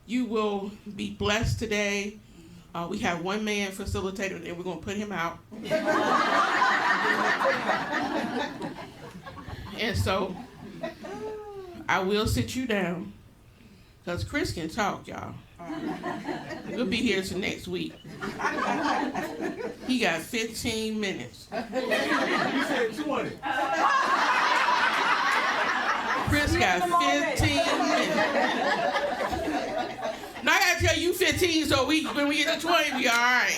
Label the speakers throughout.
Speaker 1: You will be blessed today. We have one man facilitator, and we're going to put him out. And so I will sit you down because Chris can talk, y'all. We'll be here till next week. He got 15 minutes.
Speaker 2: You said 20.
Speaker 1: Chris got 15 minutes. Now I gotta tell you 15, so when we get to 20, we all right.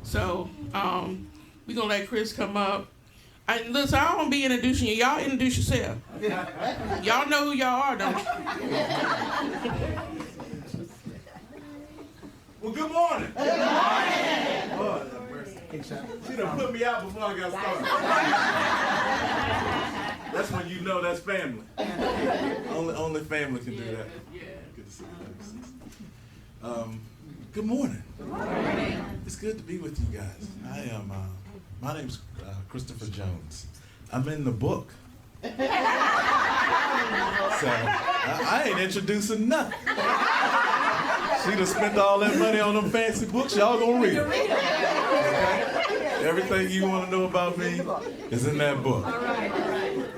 Speaker 1: So we gonna let Chris come up. Listen, I don't want to be introducing you. Y'all introduce yourself. Y'all know who y'all are, don't you?
Speaker 2: Well, good morning. Good morning. Lord have mercy. She done put me out before I got started. That's when you know that's family. Only family can do that. Good to see you. Good morning. Good morning. It's good to be with you guys. I am. My name's Christopher Jones. I'm in the book. So I ain't introducing nothing. She done spent all that money on them fancy books. Y'all gonna read them. Okay? Everything you want to know about me is in that book.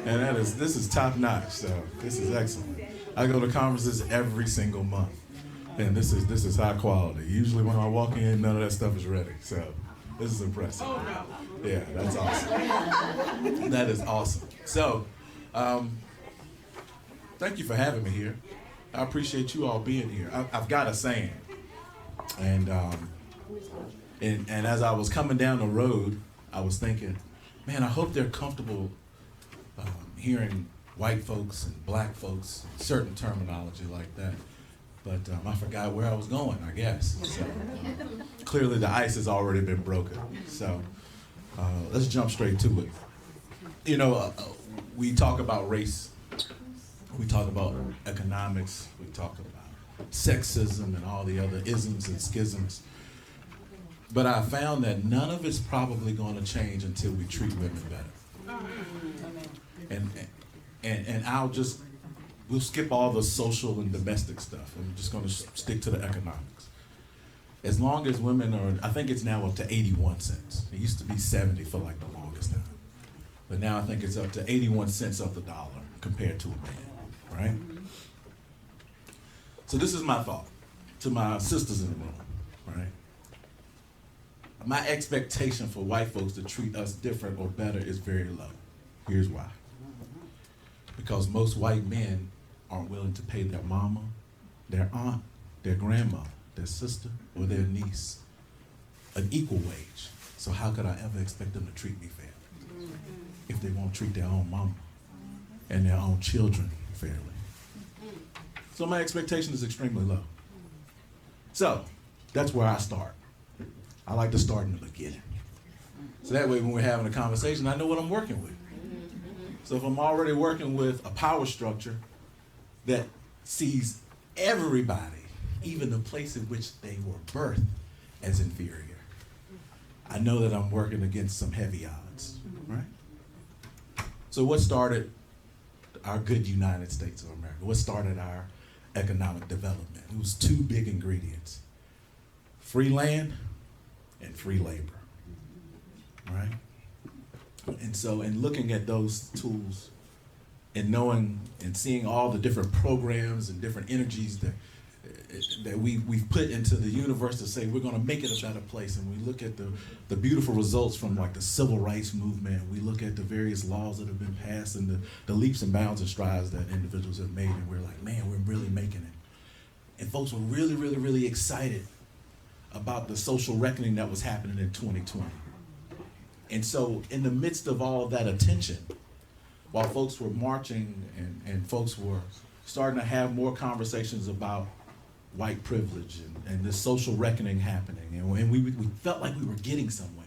Speaker 2: And this is top notch. So this is excellent. I go to conferences every single month, and this is high quality. Usually when I walk in, none of that stuff is ready. So this is impressive.
Speaker 1: Oh, no.
Speaker 2: Yeah, that's awesome. That is awesome. So, thank you for having me here. I appreciate you all being here. I've got a saying, and as I was coming down the road, I was thinking, man, I hope they're comfortable hearing white folks and black folks, certain terminology like that. But I forgot where I was going, I guess. So clearly the ice has already been broken. So let's jump straight to it. You know, we talk about race. We talk about economics. We talk about sexism and all the other isms and schisms. But I found that none of it's probably going to change until we treat women better. And we'll skip all the social and domestic stuff. I'm just going to stick to the economics. As long as women are, I think it's now up to 81 cents. It used to be 70 for like the longest time. But now I think it's up to 81 cents of the dollar compared to a man, right? So this is my thought to my sisters in the room, right? My expectation for white folks to treat us different or better is very low. Here's why. Because most white men aren't willing to pay their mama, their aunt, their grandma, their sister, or their niece an equal wage. So how could I ever expect them to treat me fairly if they won't treat their own mama and their own children fairly? So my expectation is extremely low. So that's where I start. I like to start in the beginning. So that way when we're having a conversation, I know what I'm working with. So if I'm already working with a power structure that sees everybody, even the place in which they were birthed, as inferior, I know that I'm working against some heavy odds, right? So what started our good United States of America? What started our economic development? It was two big ingredients: free land and free labor, right? And so in looking at those tools and knowing and seeing all the different programs and different energies that we've put into the universe to say we're going to make it a better place, and we look at the beautiful results from like the civil rights movement, we look at the various laws that have been passed and the leaps and bounds and strides that individuals have made, and we're like, man, we're really making it. And folks were really, really, really excited about the social reckoning that was happening in 2020. And so in the midst of all of that attention, while folks were marching and folks were starting to have more conversations about white privilege and this social reckoning happening, and we felt like we were getting somewhere,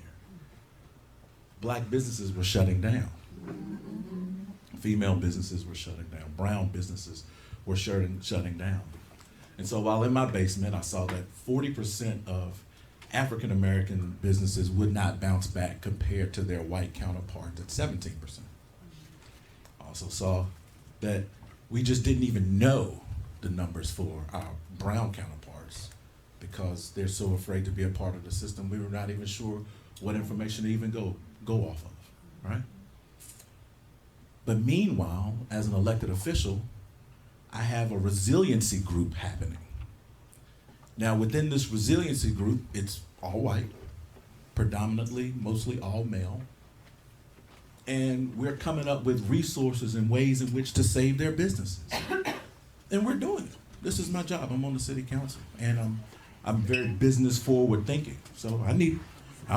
Speaker 2: black businesses were shutting down. Female businesses were shutting down. Brown businesses were shutting down. And so while in my basement, I saw that 40% of African American businesses would not bounce back compared to their white counterparts at 17%. I also saw that We just didn't even know the numbers for our brown counterparts because they're so afraid to be a part of the system. We were not even sure what information to even go off of, right? But meanwhile, as an elected official, I have a resiliency group happening. Now, within this resiliency group, it's all white, predominantly, mostly all male. And we're coming up with resources and ways in which to save their businesses. And we're doing it. This is my job. I'm on the city council. And I'm very business forward thinking. So I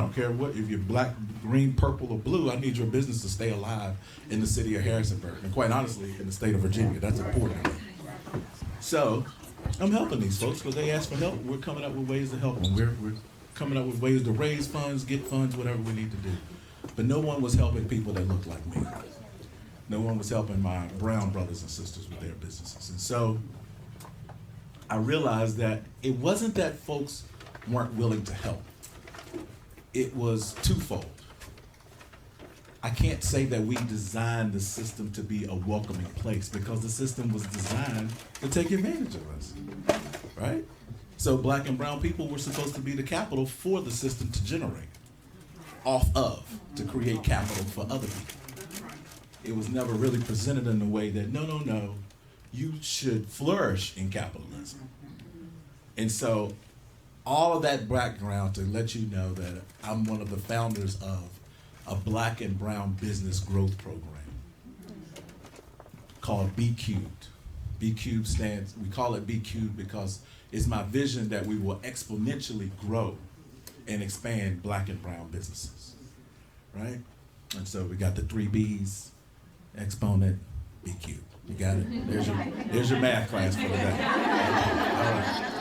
Speaker 2: don't care if you're black, green, purple, or blue, I need your business to stay alive in the city of Harrisonburg. And quite honestly, in the state of Virginia, that's important to me. So I'm helping these folks because they ask for help. We're coming up with ways to help them. We're coming up with ways to raise funds, get funds, whatever we need to do. But no one was helping people that looked like me. No one was helping my brown brothers and sisters with their businesses. And so I realized that it wasn't that folks weren't willing to help. It was twofold. I can't say that we designed the system to be a welcoming place because the system was designed to take advantage of us, right? So black and brown people were supposed to be the capital for the system to generate off of, to create capital for other people. It was never really presented in a way that, no, you should flourish in capitalism. And so all of that background to let you know that I'm one of the founders of a black and brown business growth program called B Cubed. B Cubed stands, we call it B Cubed because it's my vision that we will exponentially grow and expand black and brown businesses, right? And so we got the 3 B's, exponent, B Cubed. You got it? There's your math class for today. All right.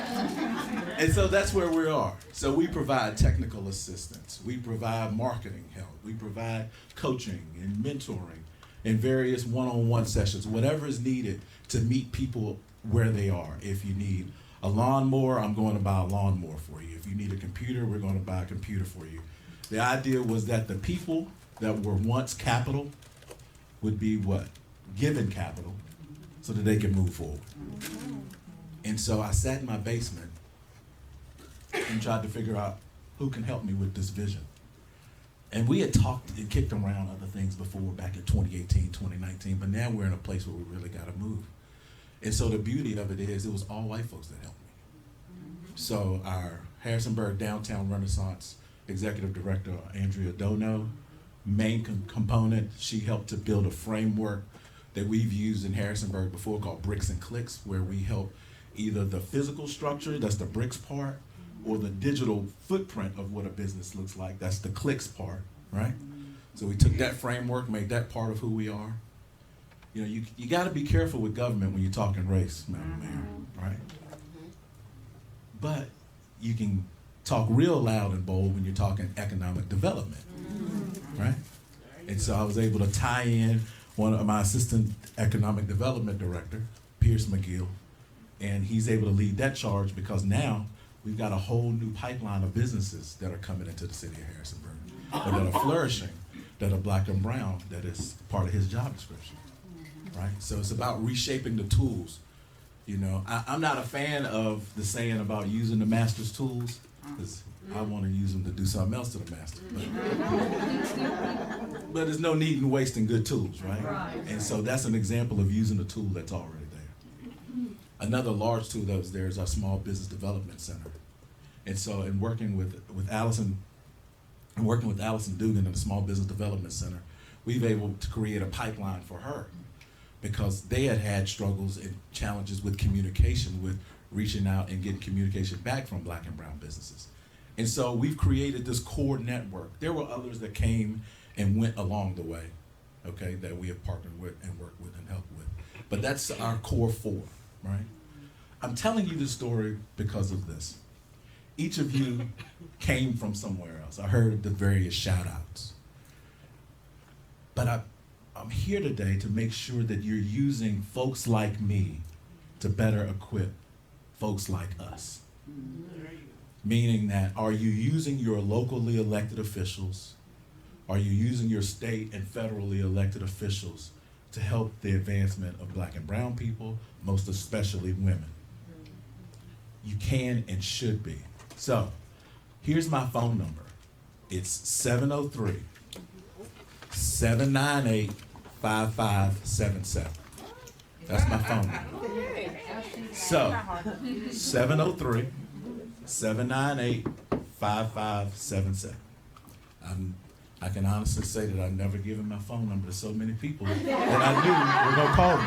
Speaker 2: And so that's where we are. So we provide technical assistance. We provide marketing help. We provide coaching and mentoring and various one-on-one sessions, whatever is needed to meet people where they are. If you need a lawnmower, I'm going to buy a lawnmower for you. If you need a computer, we're going to buy a computer for you. The idea was that the people that were once capital would be what? Given capital so that they can move forward. And so I sat in my basement and tried to figure out who can help me with this vision. And we had talked and kicked around other things before back in 2018, 2019, but now we're in a place where we really got to move. And so the beauty of it is it was all white folks that helped me. So our Harrisonburg Downtown Renaissance Executive Director, Andrea Dono, main component, she helped to build a framework that we've used in Harrisonburg before called Bricks and Clicks, where we help either the physical structure, that's the bricks part, or the digital footprint of what a business looks like, that's the clicks part, right? So we took that framework, made that part of who we are. You know, you got to be careful with government when you're talking race, Madam Mayor, right? But you can talk real loud and bold when you're talking economic development, right? And so I was able to tie in one of my assistant economic development director, Pierce McGill, and he's able to lead that charge because now we've got a whole new pipeline of businesses that are coming into the city of Harrisonburg, or that are flourishing, that are black and brown, that is part of his job description, right? So it's about reshaping the tools. You know, I'm not a fan of the saying about using the master's tools, because I want to use them to do something else to the master. But there's no need in wasting good tools, right? And so that's an example of using a tool that's already there. Another large tool that was there is our Small Business Development Center. And so in working with Allison Dugan in the Small Business Development Center, we've been able to create a pipeline for her because they had struggles and challenges with communication, with reaching out and getting communication back from black and brown businesses. And so we've created this core network. There were others that came and went along the way, okay, that we have partnered with and worked with and helped with. But that's our core 4, right? I'm telling you this story because of this. Each of you came from somewhere else. I heard the various shout outs. But I'm here today to make sure that you're using folks like me to better equip folks like us. Meaning that, are you using your locally elected officials? Are you using your state and federally elected officials to help the advancement of Black and brown people, most especially women. You can and should be. So, here's my phone number. It's 703-798-5577. That's my phone number. So, 703-798-5577. I can honestly say that I've never given my phone number to so many people that I knew were gonna call me.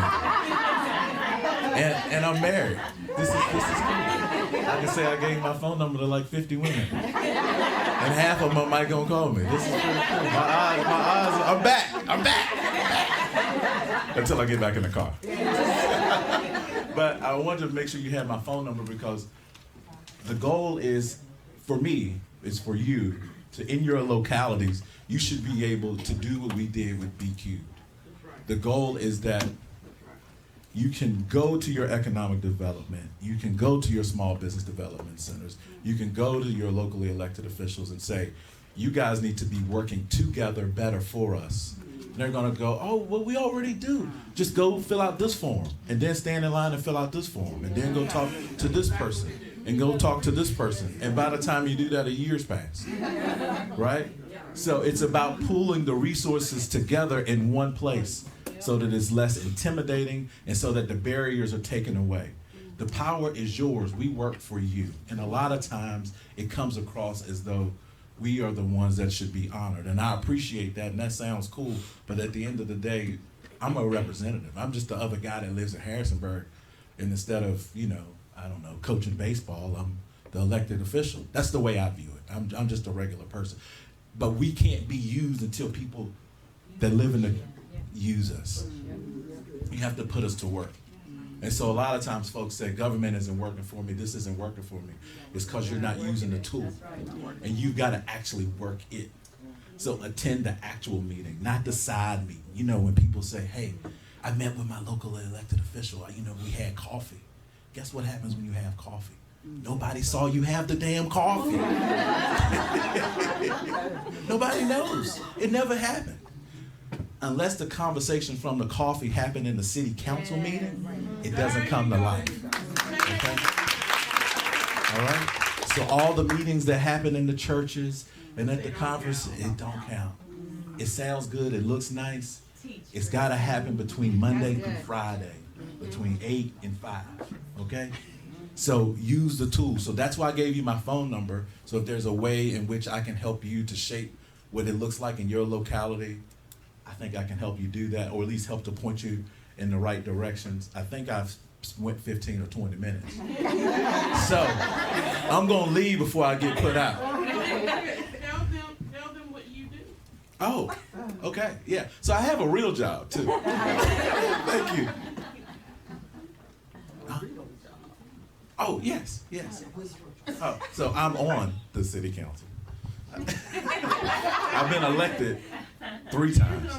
Speaker 2: And I'm married. This is cool. I can say I gave my phone number to like 50 women. And half of them might gonna call me. This is pretty cool. My eyes, I'm back. Until I get back in the car. But I wanted to make sure you had my phone number because the goal is, for me, is for you to, in your localities, you should be able to do what we did with BQ. The goal is that you can go to your economic development, you can go to your small business development centers, you can go to your locally elected officials and say, you guys need to be working together better for us. And they're gonna go, oh, well, we already do. Just go fill out this form, and then stand in line and fill out this form, and then go talk to this person, and go talk to this person. And by the time you do that, a year's passed, right? So it's about pooling the resources together in one place so that it's less intimidating and so that the barriers are taken away. The power is yours. We work for you. And a lot of times it comes across as though we are the ones that should be honored. And I appreciate that, and that sounds cool. But at the end of the day, I'm a representative. I'm just the other guy that lives in Harrisonburg. And instead of, coaching baseball, I'm the elected official. That's the way I view it. I'm just a regular person. But we can't be used until people that live in the use us. You have to put us to work. And so a lot of times folks say, government isn't working for me, this isn't working for me. It's because you're not using the tool. And you got to actually work it. So attend the actual meeting, not the side meeting. You know, when people say, hey, I met with my local elected official, we had coffee. Guess what happens when you have coffee? Nobody saw you have the damn coffee. Nobody knows. It never happened. Unless the conversation from the coffee happened in the city council meeting, it doesn't come to life. Okay? All right? So all the meetings that happen in the churches and at the conference, it don't count. It sounds good, it looks nice. It's got to happen between Monday through Friday, between 8 and 5, okay? So use the tool. So that's why I gave you my phone number. So if there's a way in which I can help you to shape what it looks like in your locality, I think I can help you do that, or at least help to point you in the right directions. I think I've went 15 or 20 minutes. So I'm gonna leave before I get put out.
Speaker 1: Tell them what you do.
Speaker 2: Oh, okay, yeah. So I have a real job too. Thank you. Oh, yes. Oh, so I'm on the city council. I've been elected 3 times.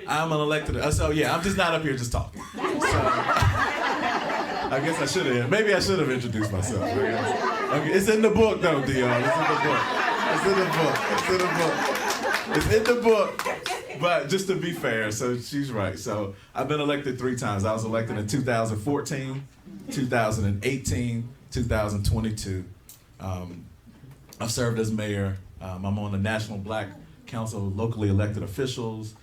Speaker 2: I'm an elected, so yeah, I'm just not up here just talking. So, I guess I should have, maybe I should have introduced myself. Okay, it's in the book though, Dion, it's in the book. But just to be fair, so she's right. So I've been elected 3 times. I was elected in 2014, 2018, 2022. I've served as mayor. I'm on the National Black Council of Locally Elected Officials.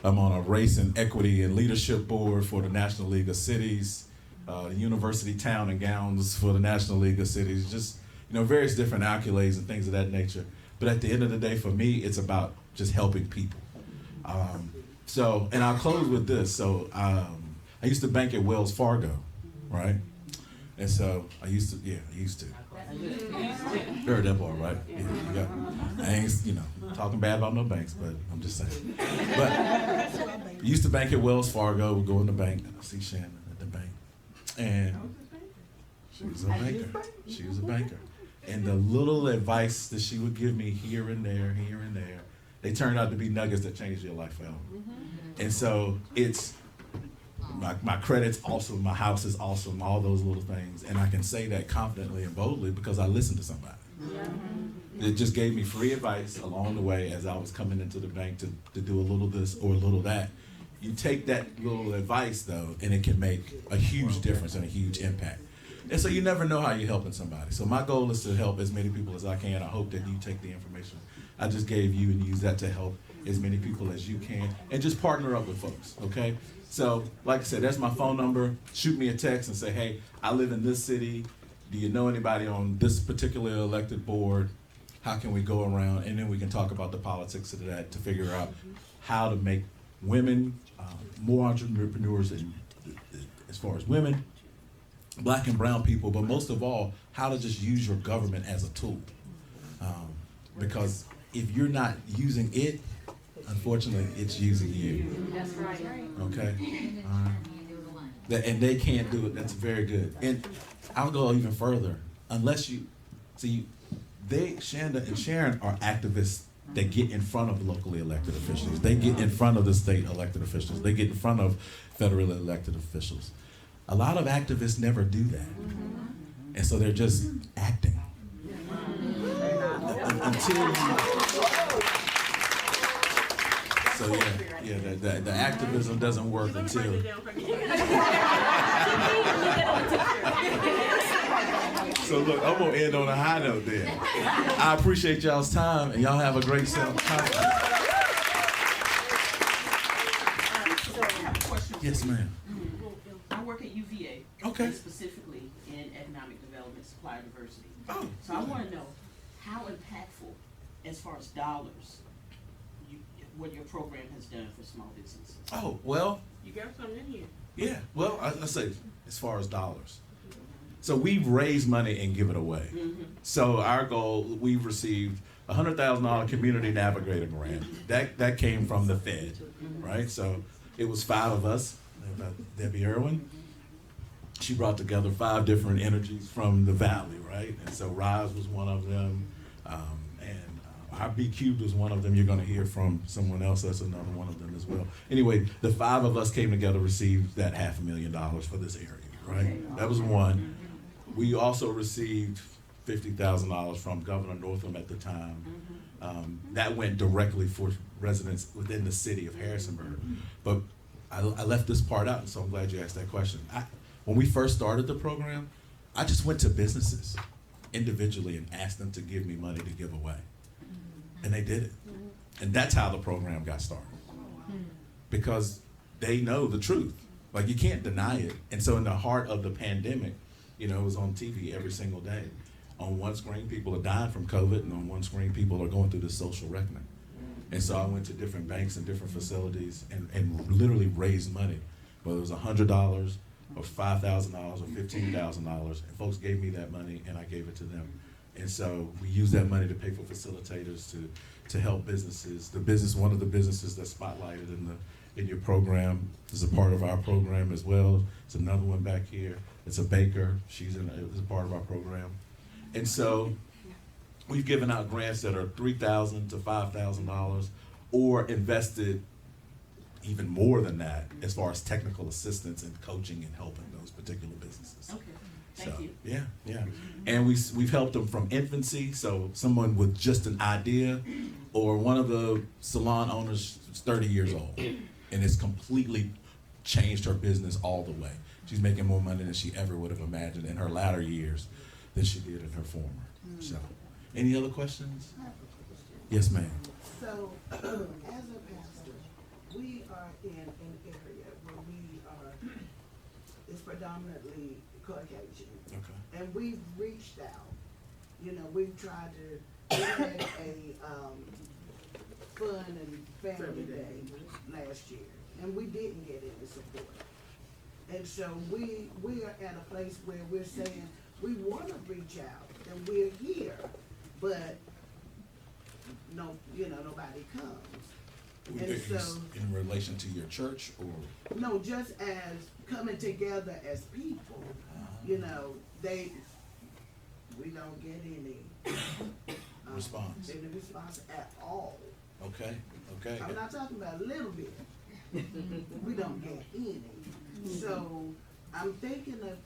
Speaker 2: I'm on a Race and Equity and Leadership Board for the National League of Cities, the University Town and Gowns for the National League of Cities, just various different accolades and things of that nature. But at the end of the day, for me, it's about just helping people. And I'll close with this. So I used to bank at Wells Fargo, right? And so I used to. Heard that part, right? Yeah. I ain't, talking bad about no banks, but I'm just saying. But I used to bank at Wells Fargo. We'd go in the bank, and I see Shannon at the bank. And she was a banker. And the little advice that she would give me here and there, they turned out to be nuggets that changed your life forever. And so it's, my credit's awesome, my house is awesome, all those little things. And I can say that confidently and boldly because I listened to somebody. It just gave me free advice along the way as I was coming into the bank to do a little this or a little that. You take that little advice though, and it can make a huge difference and a huge impact. And so you never know how you're helping somebody. So my goal is to help as many people as I can. I hope that you take the information I just gave you and use that to help as many people as you can, and just partner up with folks, okay? So, like I said, that's my phone number. Shoot me a text and say, hey, I live in this city. Do you know anybody on this particular elected board? How can we go around? And then we can talk about the politics of that to figure out how to make women more entrepreneurs, and as far as women, black and brown people, but most of all, how to just use your government as a tool. Because if you're not using it, unfortunately, it's using you.
Speaker 3: That's right.
Speaker 2: Okay? And they can't do it. That's very good. And I'll go even further. Unless you, see, Shanda and Sharon are activists that get in front of locally elected officials. They get in front of the state elected officials. They get in front of federally elected officials. A lot of activists never do that. And so they're just acting. Until you, so the activism doesn't work until. So look, I'm gonna end on a high note there. I appreciate y'all's time, and y'all have a great time. Yes, ma'am.
Speaker 4: I work at UVA.
Speaker 2: Okay.
Speaker 4: Specifically in economic development, supplier diversity.
Speaker 2: Oh.
Speaker 4: So I want to know how impactful, as far as dollars, what your program has done for small businesses.
Speaker 2: Oh, well,
Speaker 1: You got something in here.
Speaker 2: yeah. Well, let's say as far as dollars. So we've raised money and give it away.
Speaker 4: Mm-hmm.
Speaker 2: So our goal, we've received a $100,000 community navigator grant. That came from the Fed, right? So it was 5 of us. Debbie Irwin. She brought together 5 different energies from the valley, right? And so Rise was one of them, and our B Cubed was one of them. You're going to hear from someone else. That's another one of them as well. Anyway, the 5 of us came together, received that $500,000 for this area, right? That was one. We also received $50,000 from Governor Northam at the time. That went directly for residents within the city of Harrisonburg. But I left this part out, and so I'm glad you asked that question. When we first started the program, I just went to businesses individually and asked them to give me money to give away. And they did it. And that's how the program got started. Because they know the truth. Like, you can't deny it. And so in the heart of the pandemic, you know, it was on TV every single day. On one screen, people are dying from COVID, and on one screen, people are going through this social reckoning. And so I went to different banks and different facilities and literally raised money, whether it was $100 or $5,000 or $15,000, and folks gave me that money and I gave it to them. And so we used that money to pay for facilitators to help businesses. One of the businesses that's spotlighted in your program is a part of our program as well. It's another one back here. It's a baker. She's a part of our program. And so we've given out grants that are $3,000 to $5,000, or invested even more than that as far as technical assistance and coaching and helping those particular businesses.
Speaker 4: Okay, thank you.
Speaker 2: Yeah. And we've helped them from infancy, so someone with just an idea, or one of the salon owners is 30 years old, and it's completely changed her business all the way. She's making more money than she ever would have imagined in her latter years than she did in her former. So, any other questions? Yes, ma'am.
Speaker 5: So, as a pastor, we are in an area where we are, it's predominantly Caucasian.
Speaker 2: Okay.
Speaker 5: And we've reached out, you know, we've tried to, we had a fun and family day last year, and we didn't get any support. And so we are at a place where we're saying, we wanna reach out, and we're here, but nobody comes. And so,
Speaker 2: In relation to your church, or?
Speaker 5: no, just as coming together as people, you know, we don't get any
Speaker 2: Response.
Speaker 5: any response at all.
Speaker 2: Okay.
Speaker 5: I'm not talking about a little bit. We don't get any. So I'm thinking of,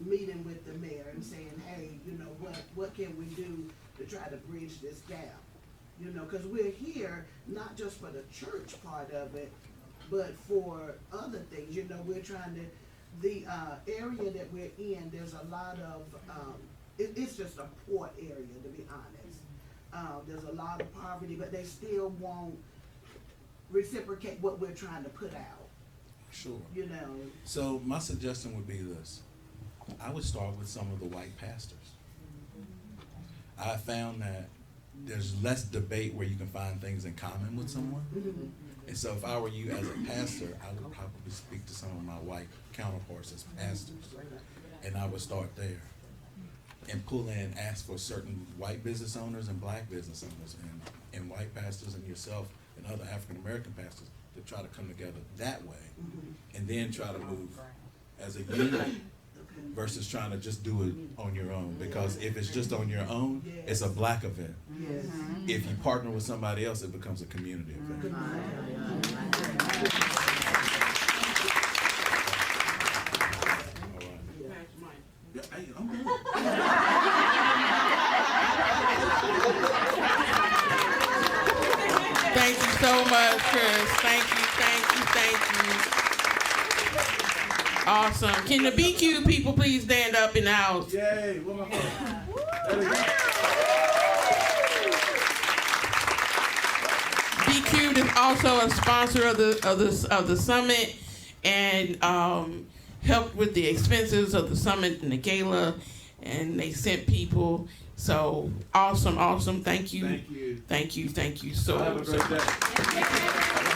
Speaker 5: meeting with the mayor and saying, hey, what can we do to try to bridge this gap? Because we're here not just for the church part of it, But for other things, you know, we're trying to, the area that we're in, there's a lot of, it's just a poor area, to be honest. There's a lot of poverty, but they still won't reciprocate what we're trying to put out,
Speaker 2: Sure.
Speaker 5: you know.
Speaker 2: So my suggestion would be this. I would start with some of the white pastors. I found that there's less debate where you can find things in common with someone. And so if I were you as a pastor, I would probably speak to some of my white counterparts as pastors. And I would start there. And pull in, ask for certain white business owners and black business owners and white pastors and yourself and other African American pastors to try to come together that way. And then try to move as a unit versus trying to just do it on your own. Because if it's just on your own, it's a black event.
Speaker 5: Yes.
Speaker 2: If you partner with somebody else, it becomes a community event. All right. Yeah, hey, I'm good.
Speaker 1: Thank you so much, Chris. Thank you. Awesome. Can the BQ people please stand up in the house?
Speaker 2: Yay, what my
Speaker 1: BQ is also a sponsor of the summit and helped with the expenses of the summit and the gala, and they sent people. So awesome. Thank you.
Speaker 2: Thank you.
Speaker 1: Thank you so
Speaker 2: Have a great day.